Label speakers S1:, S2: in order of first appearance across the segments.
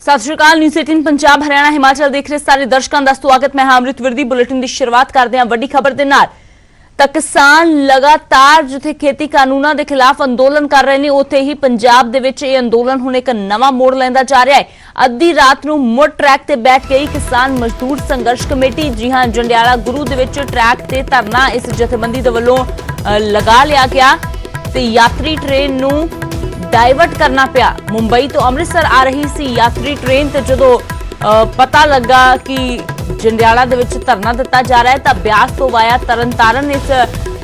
S1: सत श्री अकाल। न्यूज़ 18 पंजाब हरियाणा हिमाचल देख रहे सारे दर्शकों का स्वागत। मैं अमृत विरदी। बुलेटिन की शुरुआत करते हैं वड्डी खबर के नाल। ਤਾਂ ਕਿਸਾਨ लगातार जिथे खेती कानूनों के खिलाफ अंदोलन कर रहे हैं, उत्थे ही पंजाब दे विच यह अंदोलन हुण एक नवां मोड़ लैंदा जा रहा है। अद्धी रात नूं मुड़ ट्रैक ते बैठ गई किसान मजदूर संघर्ष कमेटी। जी हां, जंडियाला गुरु दे विच ट्रैक ते धरना इस जथेबंदी दे वल्लों लगा लिया गया ते यात्री ट्रेन नूं डाइवर्ट करना पिया। मुंबई तो अमृतसर आ रही सी यात्री ट्रेन ते जदों पता लगा कि जंडियाला दे विच धरना दिता जा रहा है तो ब्यास तो वाया तरनतारन इस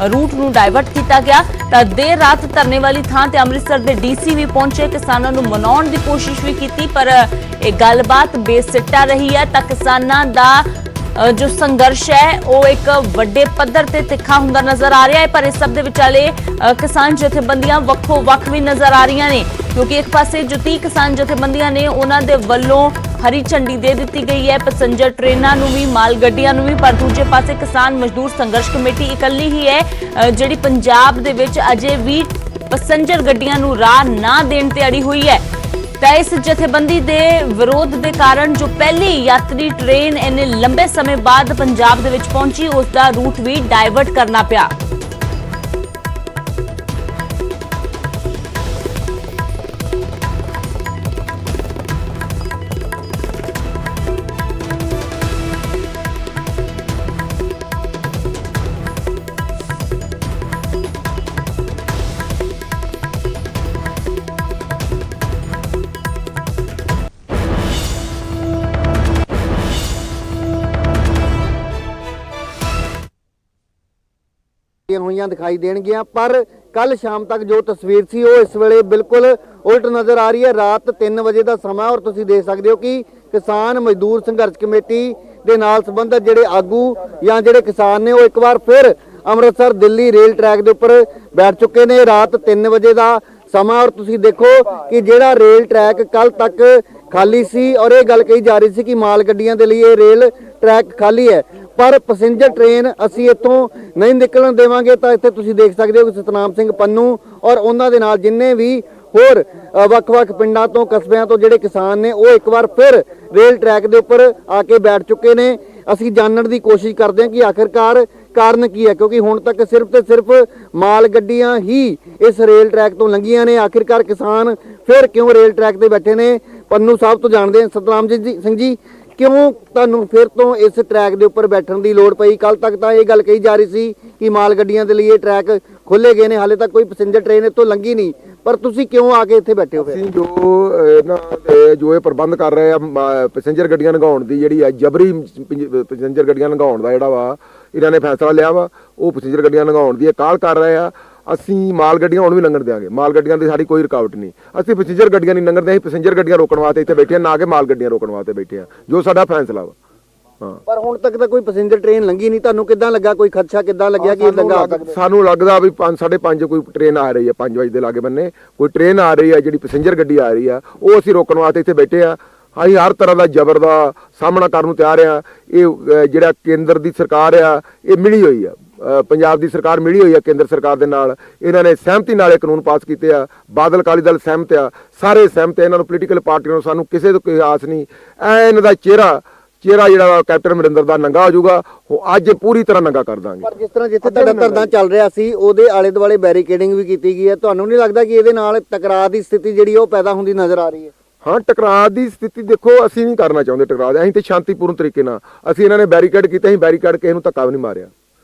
S1: रूट नूं डाइवर्ट किया गया। तो देर रात धरने वाली थां ते अमृतसर के डीसी भी पहुंचे, किसानों नूं मनाउण दी कोशिश भी की, पर यह गलबात बेसिट्टा रही है। तो किसानां दा जो संघर्ष है वो एक वड्डे पद्धर ते तिखा हुंदा नजर आ रहा है। पर इस सब दे विचाले किसान जथेबंदियां वक्खो वक्ख भी नजर आ रही ने, क्योंकि एक पासे जो 30 किसान जथेबंदियां ने उन्हां दे वल्लों हरी झंडी दे दी गई है पैसेंजर ट्रेनां नूं भी, माल गड्डियां नूं भी। पर दूजे पासे किसान मजदूर संघर्ष कमेटी इकल्ली ही है जिहड़ी पंजाब दे विच अजे भी पैसेंजर गड्डियां नूं राह ना देण ते अड़ी हुई है। तो इस जथेबंदी के विरोध के कारण जो पहली यात्री ट्रेन इन्ने लंबे समय बाद पंजाब दे विच पहुंची, उसका रूट भी डाइवर्ट करना पिया।
S2: हुई दिखाई देणगियां, पर कल शाम तक जो तस्वीर सी वो इस वेले बिल्कुल उल्ट नज़र आ रही है। रात 3 बजे का समा और तुसीं देख सकते हो कि किसान मजदूर संघर्ष कमेटी के नाल संबंधित जिहड़े आगू या जिहड़े किसान ने वो एक बार फिर अमृतसर दिल्ली रेल ट्रैक के उपर बैठ चुके हैं। रात 3 बजे का समा और तुसीं देखो कि जिहड़ा रेल ट्रैक कल तक खाली सी और ये गल कही जा रही सी कि माल गड्डियां दे लिए रेल ट्रैक खाली है, पर पैसेंजर ट्रेन असी इत्थों नहीं निकलन देवांगे। तो इत्थे तुसीं देख सकते हो कि सतनाम सिंह पन्नू और उन्हां दे नाल जिन्ने भी होर वख-वख पिंडां तो कस्बिਆਂ तो जिहड़े किसान ने वो एक बार फिर रेल ट्रैक के उपर आके बैठ चुके ने। असी जानने की कोशिश करते हैं कि आखिरकार कारण की है, क्योंकि हुण तक सिर्फ तो सिर्फ माल गड्डियां ही इस रेल ट्रैक तो लंघियां ने। आखिरकार किसान फिर क्यों रेल ट्रैक पर बैठे ने? पन्नू साहब तो जानते हैं। सतनाम सिंह जी, क्यों तुहानूं फिर तो इस ट्रैक के उपर बैठण की लोड़ पई? कल तक तो ये गल कही जा रही सी कि माल गड्डियां के लिए ट्रैक खोले गए हैं, हाले तक कोई पैसेंजर ट्रेन इत्थों लंघी नहीं, पर तुसीं क्यों आके इत्थे बैठे हो? फिर
S3: जो ये प्रबंध कर रहे हैं पैसेंजर गड्डियां लंघाउण दी जिहड़ी है जबरी पैसेंजर गड्डियां लंघाउण दा जिहड़ा वा इन्हां ने फैसला लिया वा, वो पैसेंजर गड्डियां लंघाउण दी काल कर रहे हैं। ਅਸੀਂ ਮਾਲ ਗੱਡੀਆਂ ਹੁਣ ਵੀ ਲੰਘਣ ਦਿਆਂਗੇ, ਮਾਲ ਗੱਡੀਆਂ ਦੀ ਸਾਡੀ ਕੋਈ ਰੁਕਾਵਟ ਨਹੀਂ। ਅਸੀਂ ਪੈਸੇਂਜਰ ਗੱਡੀਆਂ ਨਹੀਂ ਲੰਘਣ ਦੇ, ਅਸੀਂ ਪੈਸੇਂਜਰ ਗੱਡੀਆਂ ਰੋਕਣ ਵਾਸਤੇ ਇੱਥੇ ਬੈਠੇ ਆ, ਨਾ ਕਿ ਮਾਲ ਗੱਡੀਆਂ ਰੋਕਣ ਵਾਸਤੇ ਬੈਠੇ ਆ, ਜੋ ਸਾਡਾ ਫੈਸਲਾ ਵਾ। ਹਾਂ,
S2: ਪਰ ਹੁਣ ਤੱਕ ਤਾਂ ਕੋਈ ਪੈਸੇਂਜਰ ਟ੍ਰੇਨ ਲੰਘੀ ਨਹੀਂ। ਤੁਹਾਨੂੰ ਕਿੱਦਾਂ ਲੱਗਾ? ਕੋਈ ਖਦਸ਼ਾ ਕਿੱਦਾਂ ਲੱਗਿਆ ਕਿ ਲੰਘਾ?
S3: ਸਾਨੂੰ ਲੱਗਦਾ ਵੀ 5:30 ਕੋਈ ਟ੍ਰੇਨ ਆ ਰਹੀ ਹੈ, 5 ਵਜੇ ਦੇ ਲਾਗੇ ਬੰਨੇ ਕੋਈ ਟ੍ਰੇਨ ਆ ਰਹੀ ਹੈ, ਜਿਹੜੀ ਪੈਸੇਂਜਰ ਗੱਡੀ ਆ ਰਹੀ ਆ, ਉਹ ਅਸੀਂ ਰੋਕਣ ਵਾਸਤੇ ਇੱਥੇ ਬੈਠੇ ਆ। ਅਸੀਂ ਹਰ ਤਰ੍ਹਾਂ ਦਾ ਜ਼ਬਰ ਦਾ ਸਾਹਮਣਾ ਕਰਨ ਨੂੰ ਤਿਆਰ ਆ। ਇਹ ਜਿਹੜਾ ਕੇਂਦਰ ਦੀ ਸਰਕਾਰ ਆ ਇਹ ਮਿਲੀ ਹੋਈ ਆ, ਪੰਜਾਬ ਦੀ ਸਰਕਾਰ ਮਿਲੀ ਹੋਈ ਆ ਕੇਂਦਰ ਸਰਕਾਰ ਦੇ ਨਾਲ। ਇਹਨਾਂ ਨੇ ਸਹਿਮਤੀ ਨਾਲ ਇਹ ਕਾਨੂੰਨ ਪਾਸ ਕੀਤੇ ਆ। ਬਾਦਲ ਅਕਾਲੀ ਦਲ ਸਹਿਮਤ ਆ, ਸਾਰੇ ਸਹਿਮਤ ਆ। ਇਹਨਾਂ ਨੂੰ ਪੋਲੀਟੀਕਲ ਪਾਰਟੀਆਂ ਨੂੰ ਸਾਨੂੰ ਕਿਸੇ ਤੋਂ ਕੋਈ ਆਸ ਨਹੀਂ। ਇਹਨਾਂ ਦਾ ਚਿਹਰਾ ਜਿਹੜਾ ਕੈਪਟਨ ਅਮਰਿੰਦਰ ਦਾ ਨੰਗਾ ਹੋ ਜਾਊਗਾ, ਉਹ ਅੱਜ ਪੂਰੀ ਤਰ੍ਹਾਂ ਨੰਗਾ ਕਰ ਦਾਂਗੇ।
S2: ਪਰ ਜਿਸ ਤਰ੍ਹਾਂ ਜਿੱਥੇ ਤੁਹਾਡਾ ਧਰਨਾ ਚੱਲ ਰਿਹਾ ਸੀ ਉਹਦੇ ਆਲੇ ਦੁਆਲੇ ਬੈਰੀਕੇਡਿੰਗ ਵੀ ਕੀਤੀ ਗਈ ਹੈ, ਤੁਹਾਨੂੰ ਨਹੀਂ ਲੱਗਦਾ ਕਿ ਇਹਦੇ ਨਾਲ ਟਕਰਾਅ ਦੀ ਸਥਿਤੀ ਜਿਹੜੀ ਉਹ ਪੈਦਾ ਹੁੰਦੀ ਨਜ਼ਰ ਆ ਰਹੀ ਹੈ?
S3: ਹਾਂ, ਟਕਰਾਅ ਦੀ ਸਥਿਤੀ ਦੇਖੋ ਅਸੀਂ ਨਹੀਂ ਕਰਨਾ ਚਾਹੁੰਦੇ ਟਕਰਾਅ ਦੇ। ਅਸੀਂ ਤੇ ਸ਼ਾਂਤੀਪੂਰਨ ਤਰੀਕੇ ਨਾਲ ਅਸੀਂ ਇਹਨਾਂ ਨੇ ਬੈਰੀਕੇਡ ਕੀਤੇ, ਅਸੀਂ ਬੈਰੀਕੇਡ ਕਿਸੇ ਨੂੰ ਧੱਕਾ ਵੀ ਨਹੀਂ ਮਾਰਿਆ।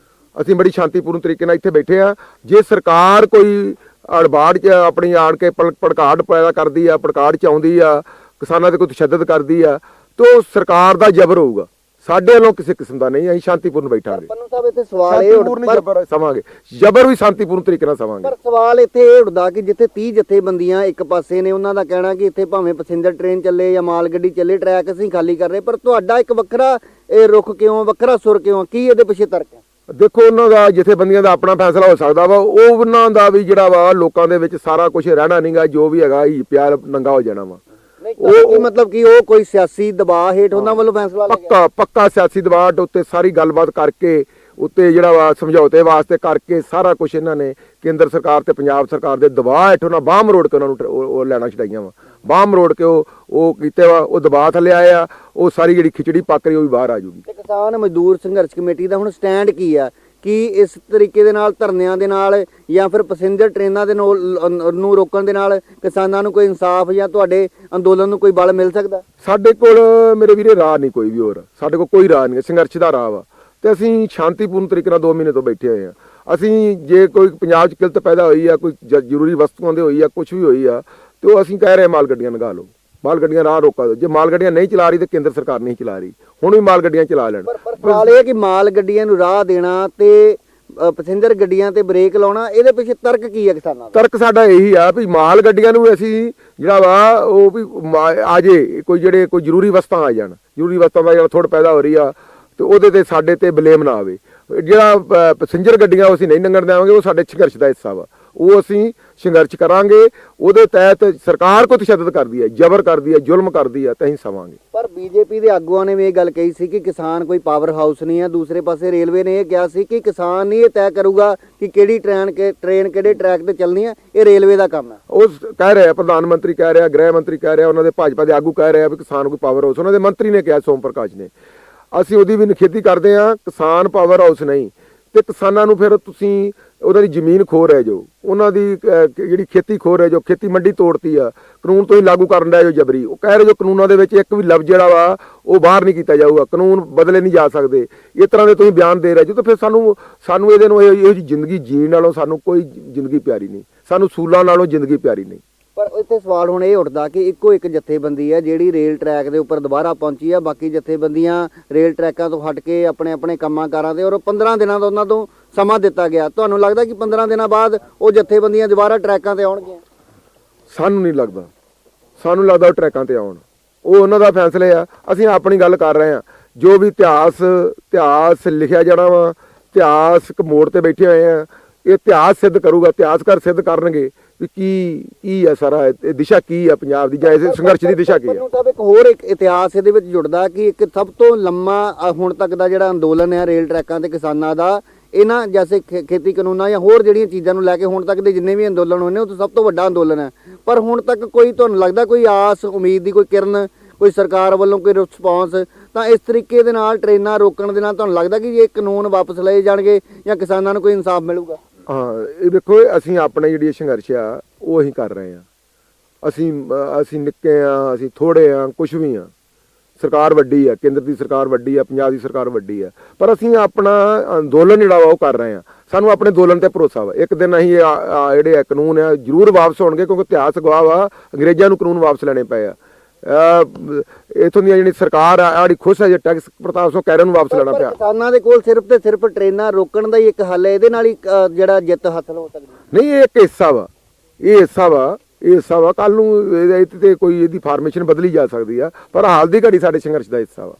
S3: ਅਸੀਂ ਬੜੀ ਸ਼ਾਂਤੀਪੂਰਨ ਤਰੀਕੇ ਨਾਲ ਇੱਥੇ ਬੈਠੇ ਆ। ਜੇ ਸਰਕਾਰ ਕੋਈ ਅੜਬਾੜ 'ਚ ਆਪਣੀ ਆਣ ਕੇ ਭੜਕਾਟ ਪੈਦਾ ਕਰਦੀ ਆ, ਭੜਕਾਟ 'ਚ ਆਉਂਦੀ ਆ, ਕਿਸਾਨਾਂ ਤੇ ਕੋਈ ਤਸ਼ੱਦਦ ਕਰਦੀ ਆ, ਤਾਂ ਸਰਕਾਰ ਦਾ ਜ਼ਬਰ ਹੋਊਗਾ, ਸਾਡੇ ਵੱਲੋਂ ਕਿਸੇ ਕਿਸਮ ਦਾ ਨਹੀਂ। ਅਸੀਂ ਸ਼ਾਂਤੀਪੂਰਨ ਬੈਠਾਂਗੇ।
S2: ਪੰਨੂ ਸਾਹਿਬ, ਇੱਥੇ ਸਵਾਲ ਇਹ
S3: ਜ਼ਬਰ ਸਵਾਂਗੇ, ਜ਼ਬਰ ਵੀ ਸ਼ਾਂਤੀਪੂਰਨ ਤਰੀਕੇ ਨਾਲ ਸਵਾਂਗੇ।
S2: ਪਰ ਸਵਾਲ ਇੱਥੇ ਇਹ ਉੱਠਦਾ ਕਿ ਜਿੱਥੇ 30 ਜਥੇਬੰਦੀਆਂ ਇੱਕ ਪਾਸੇ ਨੇ, ਉਹਨਾਂ ਦਾ ਕਹਿਣਾ ਕਿ ਇੱਥੇ ਭਾਵੇਂ ਪੈਸੇਂਜਰ ਟ੍ਰੇਨ ਚੱਲੇ ਜਾਂ ਮਾਲ ਗੱਡੀ ਚੱਲੇ, ਟਰੈਕ ਅਸੀਂ ਖਾਲੀ ਕਰ ਰਹੇ, ਪਰ ਤੁਹਾਡਾ ਇੱਕ ਵੱਖਰਾ ਇਹ ਰੁਖ ਕਿਉਂ, ਵੱਖਰਾ ਸੁਰ ਕਿਉਂ? ਕੀ ਇਹਦੇ ਪਿੱਛੇ ਤਰਕ ਹੈ?
S3: ਦੇਖੋ, ਉਹਨਾਂ ਦਾ ਜਥੇਬੰਦੀਆਂ ਦਾ ਆਪਣਾ ਫੈਸਲਾ ਹੋ ਸਕਦਾ ਵਾ। ਉਹਨਾਂ ਦਾ ਵੀ ਜਿਹੜਾ ਵਾ ਲੋਕਾਂ ਦੇ ਵਿੱਚ ਸਾਰਾ ਕੁਝ ਰਹਿਣਾ ਨਹੀਂਗਾ, ਜੋ ਵੀ ਹੈਗਾ ਹੀ ਪਿਆਰ ਨੰਗਾ ਹੋ ਜਾਣਾ ਵਾ।
S2: ਉਹ ਮਤਲਬ ਕਿ ਉਹ ਕੋਈ ਸਿਆਸੀ ਦਬਾਅ ਹੇਠ ਉਹਨਾਂ ਵੱਲੋਂ ਫੈਸਲਾ
S3: ਪੱਕਾ ਸਿਆਸੀ ਦਬਾਅ ਉੱਤੇ ਸਾਰੀ ਗੱਲਬਾਤ ਕਰਕੇ ਉੱਤੇ ਜਿਹੜਾ ਵਾ ਸਮਝੌਤੇ ਵਾਸਤੇ ਕਰਕੇ ਸਾਰਾ ਕੁਝ ਇਹਨਾਂ ਨੇ ਕੇਂਦਰ ਸਰਕਾਰ ਤੇ ਪੰਜਾਬ ਸਰਕਾਰ ਦੇ ਦਬਾਅ ਹੇਠ ਉਹਨਾਂ ਬਾਹ ਮਰੋੜ ਕੇ ਉਹਨਾਂ ਨੂੰ ਉਹ ਲੈਣਾ ਛਡਾਈਆਂ ਵਾ, ਬਾਹ ਮਰੋੜ ਕੇ ਉਹ ਕੀਤੇ ਵਾ, ਉਹ ਦਬਾਅ ਥੱਲੇ ਆਏ ਆ, ਉਹ ਸਾਰੀ ਜਿਹੜੀ ਖਿਚੜੀ ਪੱਕ ਰਹੀ ਉਹ ਵੀ ਬਾਹਰ ਆ ਜੂਗੀ।
S2: ਤੇ ਕਿਸਾਨ ਮਜ਼ਦੂਰ ਸੰਘਰਸ਼ ਕਮੇਟੀ ਦਾ ਹੁਣ ਸਟੈਂਡ ਕੀ ਆ? ਕੀ ਇਸ ਤਰੀਕੇ ਦੇ ਨਾਲ ਧਰਨਿਆਂ ਦੇ ਨਾਲ ਜਾਂ ਫਿਰ ਪੈਸੇਂਜਰ ਟ੍ਰੇਨਾਂ ਦੇ ਨੂੰ ਰੋਕਣ ਦੇ ਨਾਲ ਕਿਸਾਨਾਂ ਨੂੰ ਕੋਈ ਇਨਸਾਫ ਜਾਂ ਤੁਹਾਡੇ ਅੰਦੋਲਨ ਨੂੰ ਕੋਈ ਬਲ ਮਿਲ ਸਕਦਾ?
S3: ਸਾਡੇ ਕੋਲ ਮੇਰੇ ਵੀਰੇ ਰਾਹ ਨਹੀਂ ਕੋਈ ਵੀ ਹੋਰ, ਸਾਡੇ ਕੋਲ ਕੋਈ ਰਾਹ ਨਹੀਂ, ਸੰਘਰਸ਼ ਦਾ ਰਾਹ ਵਾ ਤੇ ਅਸੀਂ ਸ਼ਾਂਤੀਪੂਰਨ ਤਰੀਕੇ ਨਾਲ 2 ਮਹੀਨੇ ਤੋਂ ਬੈਠੇ ਹੋਏ ਆ। ਅਸੀਂ ਜੇ ਕੋਈ ਪੰਜਾਬ 'ਚ ਕਿਲਤ ਪੈਦਾ ਹੋਈ ਆ, ਕੋਈ ਜ਼ਰੂਰੀ ਵਸਤੂਆਂ ਦੇ ਹੋਈ ਆ, ਕੁਝ ਵੀ ਹੋਈ ਆ, ਤੇ ਉਹ ਅਸੀਂ ਕਹਿ ਰਹੇ ਮਾਲ ਗੱਡੀਆਂ ਲਗਾ ਲਓ, ਮਾਲ ਗੱਡੀਆਂ ਰਾਹ ਰੋਕਾ ਦਿਓ। ਜੇ ਮਾਲ ਗੱਡੀਆਂ ਨਹੀਂ ਚਲਾ ਰਹੀ ਤੇ ਕੇਂਦਰ ਸਰਕਾਰ ਨਹੀਂ ਚਲਾ ਰਹੀ, ਹੁਣ ਵੀ ਮਾਲ ਗੱਡੀਆਂ ਚਲਾ ਲੈਣ।
S2: ਪਰ ਸਵਾਲ ਇਹ ਹੈ ਕਿ ਮਾਲ ਗੱਡੀਆਂ ਨੂੰ ਰਾਹ ਦੇਣਾ ਤੇ ਪੈਸੇਂਜਰ ਗੱਡੀਆਂ ਤੇ ਬ੍ਰੇਕ ਲਾਉਣਾ, ਇਹਦੇ ਪਿੱਛੇ ਤਰਕ ਕੀ ਹੈ ਕਿਸਾਨਾਂ ਦਾ?
S3: ਤਰਕ ਸਾਡਾ ਇਹੀ ਆ ਵੀ ਮਾਲ ਗੱਡੀਆਂ ਨੂੰ ਅਸੀਂ ਜਿਹੜਾ ਵਾ ਉਹ ਵੀ ਆ ਜੇ ਕੋਈ ਜਿਹੜੇ ਕੋਈ ਜ਼ਰੂਰੀ ਵਸਤਾਂ ਆ ਜਾਣ, ਜ਼ਰੂਰੀ ਵਸਤਾਂ ਦਾ ਜਿਹੜਾ ਥੋੜ ਪੈਦਾ ਹੋ ਰਹੀ ਆ ਤੇ ਉਹਦੇ ਤੇ ਸਾਡੇ ਤੇ ਬਲੇਮ ਨਾ ਆਵੇ। ਜਿਹੜਾ ਪੈਸੇਂਜਰ ਗੱਡੀਆਂ ਉਹ ਅਸੀਂ ਨਹੀਂ ਲੰਘਣ ਦੇਵਾਂਗੇ, ਉਹ ਸਾਡੇ ਸੰਘਰਸ਼ ਦਾ ਹਿੱਸਾ ਵਾ, ਉਹ ਅਸੀਂ ਸੰਘਰਸ਼ ਕਰਾਂਗੇ। ਉਹਦੇ ਤਹਿਤ ਸਰਕਾਰ ਕੋਈ ਤਸ਼ੱਦਦ ਕਰਦੀ ਹੈ, ਜ਼ਬਰ ਕਰਦੀ ਹੈ, ਜ਼ੁਲਮ ਕਰਦੀ ਹੈ ਤਾਂ ਅਸੀਂ ਸਵਾਂਗੇ।
S2: ਪਰ ਬੀਜੇਪੀ ਦੇ ਆਗੂਆਂ ਨੇ ਵੀ ਇਹ ਗੱਲ ਕਹੀ ਸੀ ਕਿ ਕਿਸਾਨ ਕੋਈ ਪਾਵਰ ਹਾਊਸ ਨਹੀਂ ਹੈ। ਦੂਸਰੇ ਪਾਸੇ ਰੇਲਵੇ ਨੇ ਇਹ ਕਿਹਾ ਸੀ ਕਿ ਕਿਸਾਨ ਨਹੀਂ ਇਹ ਤੈਅ ਕਰੂਗਾ ਕਿ ਕਿਹੜੀ ਟ੍ਰੇਨ ਕਿਹੜੇ ਟਰੈਕ ਤੇ ਚੱਲਣੀ ਹੈ, ਇਹ ਰੇਲਵੇ ਦਾ ਕੰਮ ਹੈ।
S3: ਉਹ ਕਹਿ ਰਿਹਾ, ਪ੍ਰਧਾਨ ਮੰਤਰੀ ਕਹਿ ਰਿਹਾ, ਗ੍ਰਹਿ ਮੰਤਰੀ ਕਹਿ ਰਿਹਾ, ਉਹਨਾਂ ਦੇ ਭਾਜਪਾ ਦੇ ਆਗੂ ਕਹਿ ਰਿਹਾ ਵੀ ਕਿਸਾਨ ਕੋਈ ਪਾਵਰ ਹਾਊਸ, ਉਹਨਾਂ ਦੇ ਮੰਤਰੀ ਨੇ ਕਿਹਾ ਸੋਮ ਪ੍ਰਕਾਸ਼ ਨੇ। ਅਸੀਂ ਉਹਦੀ ਵੀ ਨਿਖੇਧੀ ਕਰਦੇ ਹਾਂ, ਕਿਸਾਨ ਪਾਵਰ ਹਾਊਸ ਨਹੀਂ। ਤੇ ਕਿਸਾਨਾਂ ਨੂੰ ਫਿਰ ਤੁਸੀਂ ਉਹਨਾਂ ਦੀ ਜ਼ਮੀਨ ਖੋ ਰਹੇ ਜੋ, ਉਹਨਾਂ ਦੀ ਜਿਹੜੀ ਖੇਤੀ ਖੋ ਰਹੇ ਜੋ, ਖੇਤੀ ਮੰਡੀ ਤੋੜਤੀ ਆ, ਕਾਨੂੰਨ ਤੁਸੀਂ ਲਾਗੂ ਕਰਨ ਦਾ ਜੋ ਜਬਰੀ। ਉਹ ਕਹਿ ਰਹੇ ਜੋ ਕਾਨੂੰਨਾਂ ਦੇ ਵਿੱਚ ਇੱਕ ਵੀ ਲਫ਼ਜ਼ ਜਿਹੜਾ ਵਾ ਉਹ ਬਾਹਰ ਨਹੀਂ ਕੀਤਾ ਜਾਊਗਾ, ਕਾਨੂੰਨ ਬਦਲੇ ਨਹੀਂ ਜਾ ਸਕਦੇ, ਇਸ ਤਰ੍ਹਾਂ ਦੇ ਤੁਸੀਂ ਬਿਆਨ ਦੇ ਰਹੇ ਜੋ। ਤਾਂ ਫਿਰ ਸਾਨੂੰ ਇਹਦੇ ਨੂੰ ਇਹੋ ਜਿਹੀ ਜ਼ਿੰਦਗੀ ਜੀਣ ਨਾਲੋਂ ਸਾਨੂੰ ਕੋਈ ਜ਼ਿੰਦਗੀ ਪਿਆਰੀ ਨਹੀਂ, ਸਾਨੂੰ ਸੂਲਾਂ ਨਾਲੋਂ ਜ਼ਿੰਦਗੀ ਪਿਆਰੀ ਨਹੀਂ।
S2: ਪਰ ਇੱਥੇ ਸਵਾਲ ਹੁਣ ਇਹ ਉੱਠਦਾ ਕਿ ਇੱਕੋ ਇੱਕ ਜਥੇਬੰਦੀ ਹੈ ਜਿਹੜੀ ਰੇਲ ਟਰੈਕ ਦੇ ਉੱਪਰ ਦੁਬਾਰਾ ਪਹੁੰਚੀ ਆ, ਬਾਕੀ ਜਥੇਬੰਦੀਆਂ ਰੇਲ ਟਰੈਕਾਂ ਤੋਂ ਹਟ ਕੇ ਆਪਣੇ ਆਪਣੇ ਕੰਮਾਂ ਕਾਰਾਂ ਤੇ, ਔਰ 15 ਦਿਨਾਂ ਦਾ ਉਹਨਾਂ ਤੋਂ ਸਮਾਂ ਦਿੱਤਾ ਗਿਆ। ਤੁਹਾਨੂੰ ਲੱਗਦਾ ਕਿ 15 ਦਿਨਾਂ ਬਾਅਦ ਉਹ ਜਥੇਬੰਦੀਆਂ ਦੁਬਾਰਾ ਟਰੈਕਾਂ ਤੇ ਆਉਣਗੀਆਂ?
S3: ਸਾਨੂੰ ਨਹੀਂ ਲੱਗਦਾ, ਸਾਨੂੰ ਲੱਗਦਾ ਉਹ ਟਰੈਕਾਂ ਤੇ ਆਉਣ, ਉਹ ਉਹਨਾਂ ਦਾ ਫੈਸਲੇ ਆ। ਅਸੀਂ ਆਪਣੀ ਗੱਲ ਕਰ ਰਹੇ ਹਾਂ, ਜੋ ਵੀ ਇਤਿਹਾਸ ਲਿਖਿਆ ਜਾਣਾ ਵਾ, ਇਤਿਹਾਸਕ ਮੋੜ ਤੇ ਬੈਠੇ ਹੋਏ ਆ, ਇਹ ਇਤਿਹਾਸ ਸਿੱਧ ਕਰੂਗਾ, ਇਤਿਹਾਸਕਾਰ ਸਿੱਧ ਕਰਨਗੇ ਵੀ ਕੀ ਆ ਸਾਰਾ ਇਹ ਦਿਸ਼ਾ ਕੀ ਆ ਪੰਜਾਬ ਦੀ, ਜਾਂ ਇਸ ਸੰਘਰਸ਼ ਦੀ ਦਿਸ਼ਾ ਕੀ ਆ।
S2: ਮੈਨੂੰ ਤਾਂ ਇੱਕ ਹੋਰ ਇੱਕ ਇਤਿਹਾਸ ਇਹਦੇ ਵਿੱਚ ਜੁੜਦਾ ਕਿ ਇੱਕ ਸਭ ਤੋਂ ਲੰਮਾ ਹੁਣ ਤੱਕ ਦਾ ਜਿਹੜਾ ਅੰਦੋਲਨ ਹੈ ਰੇਲ ਟਰੈਕਾਂ ਤੇ ਕਿਸਾਨਾਂ ਦਾ, ਇਹਨਾਂ ਜੈਸੇ ਖੇਤੀ ਕਾਨੂੰਨਾਂ ਜਾਂ ਹੋਰ ਜਿਹੜੀਆਂ ਚੀਜ਼ਾਂ ਨੂੰ ਲੈ ਕੇ ਹੁਣ ਤੱਕ ਦੇ ਜਿੰਨੇ ਵੀ ਅੰਦੋਲਨ ਹੋਏ ਨੇ ਉਹ ਤੋਂ ਸਭ ਤੋਂ ਵੱਡਾ ਅੰਦੋਲਨ ਹੈ। ਪਰ ਹੁਣ ਤੱਕ ਕੋਈ ਤੁਹਾਨੂੰ ਲੱਗਦਾ ਕੋਈ ਆਸ ਉਮੀਦ ਦੀ ਕੋਈ ਕਿਰਨ, ਕੋਈ ਸਰਕਾਰ ਵੱਲੋਂ ਕੋਈ ਰਿਸਪੌਂਸ? ਤਾਂ ਇਸ ਤਰੀਕੇ ਦੇ ਨਾਲ ਟ੍ਰੇਨਾਂ ਰੋਕਣ ਦੇ ਨਾਲ ਤੁਹਾਨੂੰ ਲੱਗਦਾ ਕਿ ਇਹ ਕਾਨੂੰਨ ਵਾਪਸ ਲਏ ਜਾਣਗੇ ਜਾਂ ਕਿਸਾਨਾਂ ਨੂੰ ਕੋਈ ਇਨਸਾਫ ਮਿਲੂਗਾ?
S3: ਹਾਂ, ਇਹ ਦੇਖੋ, ਅਸੀਂ ਆਪਣੇ ਜਿਹੜੀ ਸੰਘਰਸ਼ ਆ ਉਹ ਅਸੀਂ ਕਰ ਰਹੇ ਆ। ਅਸੀਂ ਨਿੱਕੇ ਆ, ਅਸੀਂ ਥੋੜੇ ਆ, ਕੁਝ ਵੀ ਆ। ਸਰਕਾਰ ਵੱਡੀ ਆ, ਕੇਂਦਰ ਦੀ ਸਰਕਾਰ ਵੱਡੀ ਆ, ਪੰਜਾਬ ਦੀ ਸਰਕਾਰ ਵੱਡੀ ਆ, ਪਰ ਅਸੀਂ ਆਪਣਾ ਅੰਦੋਲਨ ਜਿਹੜਾ ਵਾ ਉਹ ਕਰ ਰਹੇ ਆ। ਸਾਨੂੰ ਆਪਣੇ ਅੰਦੋਲਨ ਤੇ ਭਰੋਸਾ ਵਾ, ਇੱਕ ਦਿਨ ਅਸੀਂ ਜਿਹੜੇ ਕਾਨੂੰਨ ਆ ਜ਼ਰੂਰ ਵਾਪਸ ਹੋਣਗੇ, ਕਿਉਂਕਿ ਇਤਿਹਾਸ ਗਵਾਹ ਵਾ ਅੰਗਰੇਜ਼ਾਂ ਨੂੰ ਕਾਨੂੰਨ ਵਾਪਸ ਲੈਣੇ ਪਏ ਆ। ਇਥੋਂ ਦੀ ਜਿਹੜੀ ਸਰਕਾਰ ਆ ਆੜੀ ਖੁਸ਼ ਹੈ ਜੇ ਟੈਕਸ ਪ੍ਰਤਾਪ ਸਿੰਘ ਕੈਰਨ ਨੂੰ ਵਾਪਸ ਲੈਣਾ ਪਿਆ।
S2: ਕਿਸਾਨਾਂ ਦੇ ਕੋਲ ਸਿਰਫ ਤੇ ਸਿਰਫ ਟ੍ਰੇਨਾਂ ਰੋਕਣ ਦਾ ਹੀ ਇੱਕ ਹੱਲ ਹੈ, ਇਹਦੇ ਨਾਲ ਹੀ ਜਿਹੜਾ ਜਿੱਤ ਹਾਸਲ ਹੋ ਸਕਦੀ
S3: ਨਹੀਂ। ਇਹ ਇੱਕ ਹਿੱਸਾ ਵਾ, ਇਹ ਹਿੱਸਾ ਵਾ। ਕੱਲ ਨੂੰ ਇਹਦੇ ਤੇ ਕੋਈ ਇਹਦੀ ਫਾਰਮੇਸ਼ਨ ਬਦਲੀ ਜਾ ਸਕਦੀ ਆ, ਪਰ ਹਾਲ ਦੀ ਘੜੀ ਸਾਡੇ ਸੰਘਰਸ਼ ਦਾ ਹਿੱਸਾ ਵਾ।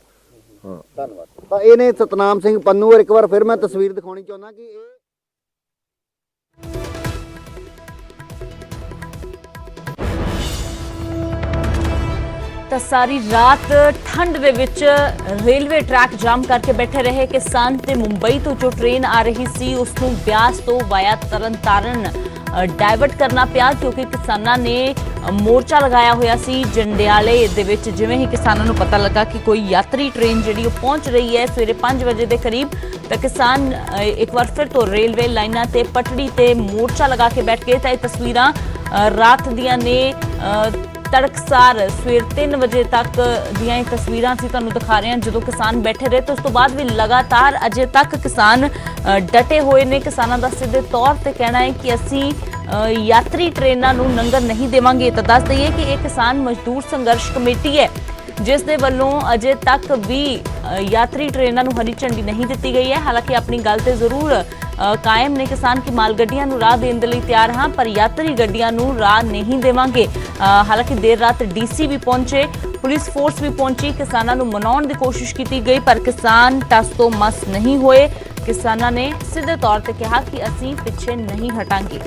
S3: ਹਾਂ,
S2: ਧੰਨਵਾਦ। ਤਾਂ ਇਹਨੇ ਸਤਨਾਮ ਸਿੰਘ ਪੰਨੂ, ਔਰ ਇੱਕ ਵਾਰ ਫਿਰ ਮੈਂ ਤਸਵੀਰ ਦਿਖਾਉਣੀ ਚਾਹੁੰਦਾ ਕਿ ਇਹ
S1: ਤਾਂ ਸਾਰੀ ਰਾਤ ਠੰਡ ਦੇ ਵਿੱਚ ਰੇਲਵੇ ਟਰੈਕ ਜਾਮ ਕਰਕੇ ਬੈਠੇ ਰਹੇ ਕਿਸਾਨ ਤੇ ਮੁੰਬਈ ਤੋਂ ਜੋ ਟ੍ਰੇਨ ਆ ਰਹੀ ਸੀ ਉਸ ਨੂੰ ਬਿਆਸ ਤੋਂ ਵਾਇਆ ਤਰਨਤਾਰਨ ਡਾਇਵਰਟ ਕਰਨਾ ਪਿਆ, ਕਿਉਂਕਿ ਕਿਸਾਨਾਂ ਨੇ ਮੋਰਚਾ ਲਗਾਇਆ ਹੋਇਆ ਸੀ ਜੰਡਿਆਲੇ ਦੇ ਵਿੱਚ। ਜਿਵੇਂ ਹੀ ਕਿਸਾਨਾਂ ਨੂੰ ਪਤਾ ਲੱਗਾ ਕਿ ਕੋਈ ਯਾਤਰੀ ਟ੍ਰੇਨ ਜਿਹੜੀ ਉਹ ਪਹੁੰਚ ਰਹੀ ਹੈ ਸਵੇਰੇ 5 ਵਜੇ ਦੇ ਕਰੀਬ, ਤਾਂ ਕਿਸਾਨ ਇੱਕ ਵਾਰ ਫਿਰ ਤੋਂ ਰੇਲਵੇ ਲਾਈਨਾਂ ਤੇ ਪਟੜੀ ਤੇ ਮੋਰਚਾ ਲਗਾ ਕੇ ਬੈਠ ਗਏ। ਤਾਂ ਇਹ ਤਸਵੀਰਾਂ ਰਾਤ ਦੀਆਂ ਨੇ, ਤੜਕਸਾਰ ਸਵੇਰ 3 ਵਜੇ ਤੱਕ ਦੀਆਂ ਇਹ ਤਸਵੀਰਾਂ ਅਸੀਂ ਤੁਹਾਨੂੰ ਦਿਖਾ ਰਹੇ ਹਾਂ ਜਦੋਂ ਕਿਸਾਨ ਬੈਠੇ ਰਹੇ। ਤੇ ਉਸ ਤੋਂ ਬਾਅਦ ਵੀ ਲਗਾਤਾਰ ਅਜੇ ਤੱਕ ਕਿਸਾਨ ਡਟੇ ਹੋਏ ਨੇ। ਕਿਸਾਨਾਂ ਦਾ ਸਿੱਧੇ ਤੌਰ ਤੇ ਕਹਿਣਾ ਹੈ ਕਿ ਅਸੀਂ ਯਾਤਰੀ ਟ੍ਰੇਨਾਂ ਨੂੰ ਲੰਘਣ ਨਹੀਂ ਦੇਵਾਂਗੇ। ਤਾਂ ਦੱਸ ਦਈਏ ਕਿ ਇਹ ਕਿਸਾਨ ਮਜ਼ਦੂਰ ਸੰਘਰਸ਼ ਕਮੇਟੀ ਹੈ ਜਿਸ ਦੇ ਵੱਲੋਂ ਅਜੇ ਤੱਕ ਵੀ ਯਾਤਰੀ ਟ੍ਰੇਨਾਂ ਨੂੰ ਹਰੀ ਝੰਡੀ ਨਹੀਂ ਦਿੱਤੀ ਗਈ ਹੈ। ਹਾਲਾਂਕਿ ਆਪਣੀ ਗੱਲ ਤੇ ਜ਼ਰੂਰ ਕਾਇਮ ਨੇ ਕਿਸਾਨ ਕਿ ਮਾਲ ਗੱਡੀਆਂ ਨੂੰ ਰਾਹ ਦੇਣ ਦੇ ਲਈ ਤਿਆਰ ਹਾਂ, ਪਰ ਯਾਤਰੀ ਗੱਡੀਆਂ ਨੂੰ ਰਾਹ ਨਹੀਂ ਦੇਵਾਂਗੇ। ਹਾਲਾਂਕਿ ਦੇਰ ਰਾਤ ਡੀਸੀ ਵੀ ਪਹੁੰਚੇ, ਪੁਲਿਸ ਫੋਰਸ ਵੀ ਪਹੁੰਚੀ, ਕਿਸਾਨਾਂ ਨੂੰ ਮਨਾਉਣ ਦੀ ਕੋਸ਼ਿਸ਼ ਕੀਤੀ ਗਈ, ਪਰ ਕਿਸਾਨ ਟਸ ਤੋਂ ਮਸ ਨਹੀਂ ਹੋਏ। ਕਿਸਾਨਾਂ ਨੇ ਸਿੱਧੇ ਤੌਰ ਤੇ ਕਿਹਾ ਕਿ ਅਸੀਂ ਪਿੱਛੇ ਨਹੀਂ ਹਟਾਂਗੇ।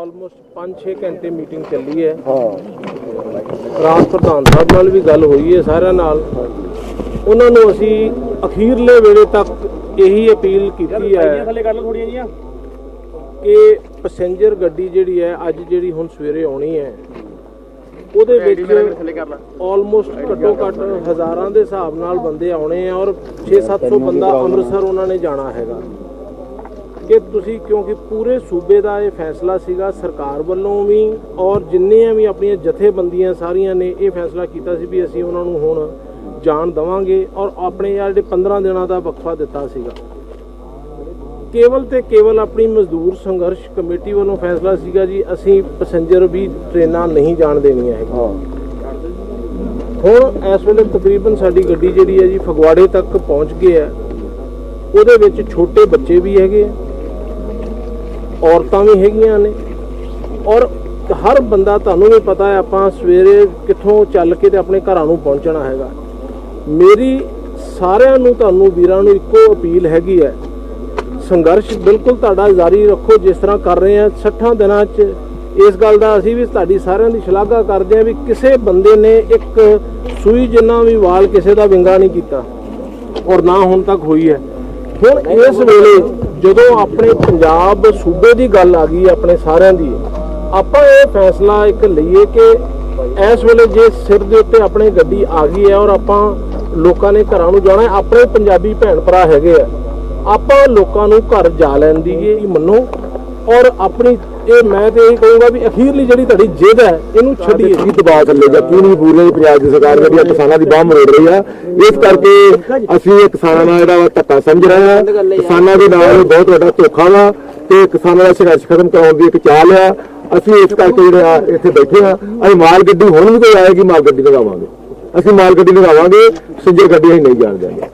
S4: ਆਲਮੋਸਟ 5-6 ਘੰਟੇ ਮੀਟਿੰਗ ਚੱਲੀ ਹੈ। ਰਾਜ ਪ੍ਰਧਾਨ ਸਾਹਿਬ ਨਾਲ ਵੀ ਗੱਲ ਹੋਈ ਹੈ, ਸਾਰਿਆਂ ਨਾਲ। ਉਹਨਾਂ ਨੂੰ ਅਸੀਂ ਅਖੀਰਲੇ ਵੇਲੇ ਤੱਕ ਇਹੀ ਅਪੀਲ ਕੀਤੀ ਹੈ ਕਿ ਪੈਸੇਂਜਰ ਗੱਡੀ ਜਿਹੜੀ ਹੈ ਅੱਜ ਜਿਹੜੀ ਹੁਣ ਸਵੇਰੇ ਆਉਣੀ ਹੈ ਉਹਦੇ ਵਿੱਚ ਆਲਮੋਸਟ ਘੱਟੋ ਘੱਟ ਹਜ਼ਾਰਾਂ ਦੇ ਹਿਸਾਬ ਨਾਲ ਬੰਦੇ ਆਉਣੇ ਆ ਔਰ 600-700 ਬੰਦਾ ਅੰਮ੍ਰਿਤਸਰ ਉਹਨਾਂ ਨੇ ਜਾਣਾ ਹੈਗਾ। ਕਿ ਤੁਸੀਂ ਕਿਉਂਕਿ ਪੂਰੇ ਸੂਬੇ ਦਾ ਇਹ ਫੈਸਲਾ ਸੀਗਾ, ਸਰਕਾਰ ਵੱਲੋਂ ਵੀ ਔਰ ਜਿੰਨੀਆਂ ਵੀ ਆਪਣੀਆਂ ਜਥੇਬੰਦੀਆਂ ਸਾਰੀਆਂ ਨੇ ਇਹ ਫੈਸਲਾ ਕੀਤਾ ਸੀ ਵੀ ਅਸੀਂ ਉਹਨਾਂ ਨੂੰ ਹੁਣ ਜਾਣ ਦੇਵਾਂਗੇ ਔਰ ਆਪਣੇ ਜਿਹੜੇ 15 ਦਿਨਾਂ ਦਾ ਵਕਫਾ ਦਿੱਤਾ ਸੀਗਾ। ਕੇਵਲ ਤੇ ਕੇਵਲ ਆਪਣੀ ਮਜ਼ਦੂਰ ਸੰਘਰਸ਼ ਕਮੇਟੀ ਵੱਲੋਂ ਫੈਸਲਾ ਸੀਗਾ ਜੀ ਅਸੀਂ ਪੈਸੇਂਜਰ ਵੀ ਟ੍ਰੇਨਾਂ ਨਹੀਂ ਜਾਣ ਦੇਣੀਆਂ ਹੈਗੀਆਂ। ਹੁਣ ਇਸ ਵੇਲੇ ਤਕਰੀਬਨ ਸਾਡੀ ਗੱਡੀ ਜਿਹੜੀ ਹੈ ਜੀ ਫਗਵਾੜੇ ਤੱਕ ਪਹੁੰਚ ਗਈ ਹੈ। ਉਹਦੇ ਵਿੱਚ ਛੋਟੇ ਬੱਚੇ ਵੀ ਹੈਗੇ, ਔਰਤਾਂ ਵੀ ਹੈਗੀਆਂ ਨੇ ਔਰ ਹਰ ਬੰਦਾ, ਤੁਹਾਨੂੰ ਵੀ ਪਤਾ ਹੈ ਆਪਾਂ ਸਵੇਰੇ ਕਿੱਥੋਂ ਚੱਲ ਕੇ ਤੇ ਆਪਣੇ ਘਰਾਂ ਨੂੰ ਪਹੁੰਚਣਾ ਹੈਗਾ। ਮੇਰੀ ਸਾਰਿਆਂ ਨੂੰ, ਤੁਹਾਨੂੰ ਵੀਰਾਂ ਨੂੰ ਇੱਕੋ ਅਪੀਲ ਹੈਗੀ ਹੈ, ਸੰਘਰਸ਼ ਬਿਲਕੁਲ ਤੁਹਾਡਾ ਜਾਰੀ ਰੱਖੋ ਜਿਸ ਤਰ੍ਹਾਂ ਕਰ ਰਹੇ ਆ 60 ਦਿਨਾਂ 'ਚ। ਇਸ ਗੱਲ ਦਾ ਅਸੀਂ ਵੀ ਤੁਹਾਡੀ ਸਾਰਿਆਂ ਦੀ ਸ਼ਲਾਘਾ ਕਰਦੇ ਹਾਂ ਵੀ ਕਿਸੇ ਬੰਦੇ ਨੇ ਇੱਕ ਸੂਈ ਜਿੰਨਾ ਵੀ ਵਾਲ ਕਿਸੇ ਦਾ ਵਿੰਗਾ ਨਹੀਂ ਕੀਤਾ ਔਰ ਨਾ ਹੁਣ ਤੱਕ ਹੋਈ ਹੈ। ਹੁਣ ਇਸ ਵੇਲੇ ਜਦੋਂ ਆਪਣੇ ਪੰਜਾਬ ਸੂਬੇ ਦੀ ਗੱਲ ਆ ਗਈ ਆਪਣੇ ਸਾਰਿਆਂ ਦੀ, ਆਪਾਂ ਇਹ ਫੈਸਲਾ ਇੱਕ ਲਈਏ ਕਿ ਇਸ ਵੇਲੇ ਜੇ ਸਿਰ ਦੇ ਉੱਤੇ ਆਪਣੇ ਗੱਡੀ ਆ ਗਈ ਹੈ ਔਰ ਆਪਾਂ ਲੋਕਾਂ ਨੇ ਘਰਾਂ ਨੂੰ ਜਾਣਾ, ਆਪਣੇ ਪੰਜਾਬੀ ਭੈਣ ਭਰਾ ਹੈਗੇ ਆ, ਆਪਾਂ ਲੋਕਾਂ ਨੂੰ ਘਰ ਜਾ ਲੈਣ ਦੀ ਇਹ ਮੰਨੋ ਔਰ ਆਪਣੀ ਇਹ ਮੈਂ ਤੇ ਇਹ ਕਹੂੰਗਾ ਵੀ ਅਖੀਰਲੀ ਜਿਹੜੀ ਤੁਹਾਡੀ ਜਿੱਦ ਹੈ ਇਹਨੂੰ ਛੱਡੀਏ।
S3: ਕੀ ਦਬਾਅ ਚੱਲੇਗਾ ਕਿਉਂ ਨਹੀਂ ਪੂਰੀ ਪੰਜਾਬ ਦੀ ਸਰਕਾਰ ਜਿਹੜੀ ਕਿਸਾਨਾਂ ਦੀ ਬਾਹ ਮਰੋੜ ਰਹੀ ਆ। ਇਸ ਕਰਕੇ ਅਸੀਂ ਇਹ ਕਿਸਾਨਾਂ ਨਾਲ ਜਿਹੜਾ ਧੱਕਾ ਸਮਝ ਰਹੇ ਹਾਂ। ਕਿਸਾਨਾਂ ਦੇ ਨਾਲ ਬਹੁਤ ਵੱਡਾ ਧੋਖਾ ਵਾ ਤੇ ਕਿਸਾਨਾਂ ਦਾ ਸੰਘਰਸ਼ ਖਤਮ ਕਰਾਉਣ ਦੀ ਇੱਕ ਚਾਲ ਆ। ਅਸੀਂ ਇਸ ਕਰਕੇ ਜਿਹੜਾ ਇੱਥੇ ਬੈਠੇ ਆ। ਅਸੀਂ ਮਾਲ ਗੱਡੀ ਹੁਣ ਵੀ ਕੋਈ ਆਏਗੀ ਮਾਲ ਗੱਡੀ ਲਗਾਵਾਂਗੇ, ਅਸੀਂ ਮਾਲ ਗੱਡੀ ਲਗਾਵਾਂਗੇ, ਪੈਸੇਂਜਰ ਗੱਡੀ ਅਸੀਂ ਨਹੀਂ ਜਾਣ ਦਿਆਂਗੇ।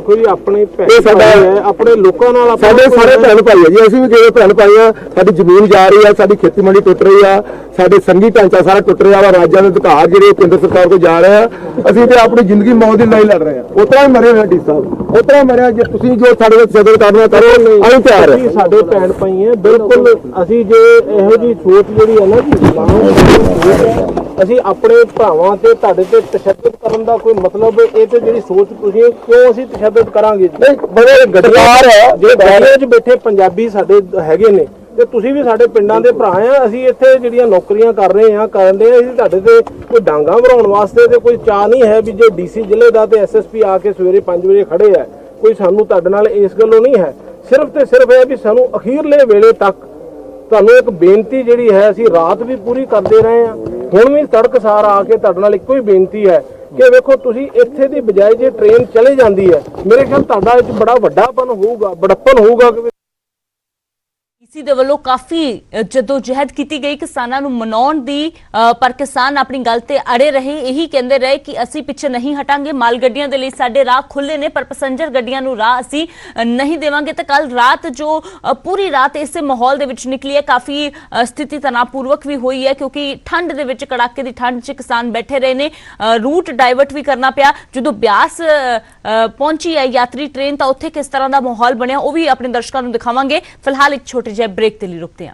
S4: ਕੋਈ ਆਪਣੇ ਸਾਡਾ ਆਪਣੇ ਲੋਕਾਂ ਨਾਲ
S3: ਸਾਡੇ ਸਾਰੇ ਭੈਣ ਭਾਈ ਆ ਜੀ, ਅਸੀਂ ਵੀ ਕਿਹੜੇ ਭੈਣ ਭਾਈ ਆ। ਸਾਡੀ ਜ਼ਮੀਨ ਜਾ ਰਹੀ ਆ, ਸਾਡੀ ਖੇਤੀਬਾੜੀ ਟੁੱਟ ਰਹੀ ਆ, ਸਾਡੇ ਸੰਘੀ ਢਾਂਚਾ ਸਾਰਾ ਟੁੱਟ ਰਿਹਾ ਵਾ, ਰਾਜਾਂ ਦੇ ਅਧਿਕਾਰ ਜਿਹੜੇ ਕੇਂਦਰ ਸਰਕਾਰ ਕੋਲ ਜਾ ਰਹੇ ਆ। ਅਸੀਂ ਤੇ ਆਪਣੀ ਜ਼ਿੰਦਗੀ ਮੌਤ ਦੀ ਲੜਾਈ ਲੜ ਰਹੇ ਆ। ਉਤਰਾ ਹੀ ਮਰੇ ਹੋਏ ਡੀ ਸਾਹਿਬ, ਉਤਰਾ ਮਰਿਆ। ਜੇ ਤੁਸੀਂ ਜੋ ਸਾਡੇ ਵਿੱਚ ਸਦਰ ਕਰਨਾ ਕਰੋ, ਅਸੀਂ ਤਿਆਰ ਹਾਂ।
S4: ਸਾਡੇ ਭੈਣ ਭਾਈ ਆ ਬਿਲਕੁਲ। ਅਸੀਂ ਜੇ ਇਹੋ ਜੀ ਸੋਚ ਜਿਹੜੀ ਹੈ ਨਾ ਜੀ, ਅਸੀਂ ਆਪਣੇ ਭਰਾਵਾਂ ਤੇ ਤੁਹਾਡੇ ਤੇ ਤਸ਼ੱਦਦ ਕਰਨ ਦਾ ਕੋਈ ਮਤਲਬ ਇਹ ਤੇ ਜਿਹੜੀ ਸੋਚ ਤੁਸੀਂ ਕਿਉਂ ਅਸੀਂ ਤਸ਼ੱਦਦ ਕਰਾਂਗੇ ਜੀ।
S3: ਬੜੇ ਗੱਡੀਦਾਰ ਹੈ
S4: ਜੇ ਗੱਡੀਆਂ 'ਚ ਬੈਠੇ ਪੰਜਾਬੀ ਸਾਡੇ ਹੈਗੇ ਨੇ ਤੇ ਤੁਸੀਂ ਵੀ ਸਾਡੇ ਪਿੰਡਾਂ ਦੇ ਭਰਾ ਆ। ਅਸੀਂ ਇੱਥੇ ਜਿਹੜੀਆਂ ਨੌਕਰੀਆਂ ਕਰ ਰਹੇ ਆ ਕਰਨ ਦੇ, ਅਸੀਂ ਤੁਹਾਡੇ ਤੇ ਕੋਈ ਡਾਂਗਾ ਭਰਾਉਣ ਵਾਸਤੇ ਤੇ ਕੋਈ ਚਾਹ ਨਹੀਂ ਹੈ ਵੀ ਜੇ ਡੀਸੀ ਜ਼ਿਲ੍ਹੇ ਦਾ ਤੇ ਐਸਐਸਪੀ ਆ ਕੇ ਸਵੇਰੇ 5 ਵਜੇ ਖੜੇ ਆ, ਕੋਈ ਸਾਨੂੰ ਤੁਹਾਡੇ ਨਾਲ ਇਸ ਗੱਲੋਂ ਨਹੀਂ ਹੈ। ਸਿਰਫ ਤੇ ਸਿਰਫ ਇਹ ਵੀ ਸਾਨੂੰ ਅਖੀਰਲੇ ਵੇਲੇ ਤੱਕ ਤੁਹਾਨੂੰ ਇੱਕ ਬੇਨਤੀ ਜਿਹੜੀ ਹੈ, ਅਸੀਂ ਰਾਤ ਵੀ ਪੂਰੀ ਕਰਦੇ ਰਹੇ ਆ, ਹੁਣ ਵੀ ਤੜਕਸਾਰ ਆ ਕੇ ਤੁਹਾਡੇ ਨਾਲ ਇੱਕੋ ਹੀ ਬੇਨਤੀ ਹੈ ਕਿ ਵੇਖੋ ਤੁਸੀਂ ਇੱਥੇ ਦੀ ਬਜਾਏ ਜੇ ਟ੍ਰੇਨ ਚਲੇ ਜਾਂਦੀ ਹੈ, ਮੇਰੇ ਖਿਆਲ ਤੁਹਾਡਾ ਇੱਕ ਬੜਾ ਵੱਡਾਪਨ ਹੋਊਗਾ, ਬੜੱਪਨ ਹੋਊਗਾ ਕਿ
S1: ਡੀਸੀ ਦੇ ਵੱਲੋਂ ਕਾਫੀ ਜਦੋਜਹਿਦ ਕੀਤੀ ਗਈ ਕਿਸਾਨਾਂ ਨੂੰ ਮਨਾਉਣ ਦੀ, ਪਰ ਕਿਸਾਨ ਆਪਣੀ ਗੱਲ ਤੇ ਅੜੇ ਰਹੇ। ਇਹੀ ਕਹਿੰਦੇ ਰਹੇ ਕਿ ਅਸੀਂ ਪਿੱਛੇ ਨਹੀਂ ਹਟਾਂਗੇ, ਮਾਲ ਗੱਡੀਆਂ ਦੇ ਲਈ ਸਾਡੇ ਰਾਹ ਖੁੱਲੇ ਨੇ ਪਰ ਪੈਸੇਂਜਰ ਗੱਡੀਆਂ ਨੂੰ ਰਾਹ ਅਸੀਂ ਨਹੀਂ ਦੇਵਾਂਗੇ। ਤੇ ਕੱਲ ਰਾਤ ਜੋ ਪੂਰੀ ਰਾਤ ਇਸੇ ਮਾਹੌਲ ਦੇ ਵਿੱਚ ਨਿਕਲੀ ਹੈ, ਕਾਫੀ ਸਥਿਤੀ ਤਣਾਅਪੂਰਵਕ ਵੀ ਹੋਈ ਹੈ ਕਿਉਂਕਿ ਠੰਡ ਦੇ ਵਿੱਚ, ਕੜਾਕੇ ਦੀ ਠੰਡ 'ਚ ਕਿਸਾਨ ਬੈਠੇ ਰਹੇ ਨੇ। ਰੂਟ ਡਾਇਵਰਟ ਵੀ ਕਰਨਾ ਪਿਆ। ਜਦੋਂ ਬਿਆਸ ਪਹੁੰਚੀ ਹੈ ਯਾਤਰੀ ਟ੍ਰੇਨ ਤਾਂ ਉੱਥੇ ਕਿਸ ਤਰ੍ਹਾਂ ਦਾ ਮਾਹੌਲ ਬਣਿਆ ਉਹ ਵੀ ਆਪਣੇ ਦਰਸ਼ਕਾਂ ਨੂੰ ਦਿਖਾਵਾਂਗੇ। ਫਿਲਹਾਲ ਇੱਕ ਛੋਟੇ ਜਿਹੇ ਬ੍ਰੇਕ ਦੇ ਲਈ ਰੁਕਦੇ ਹਾਂ।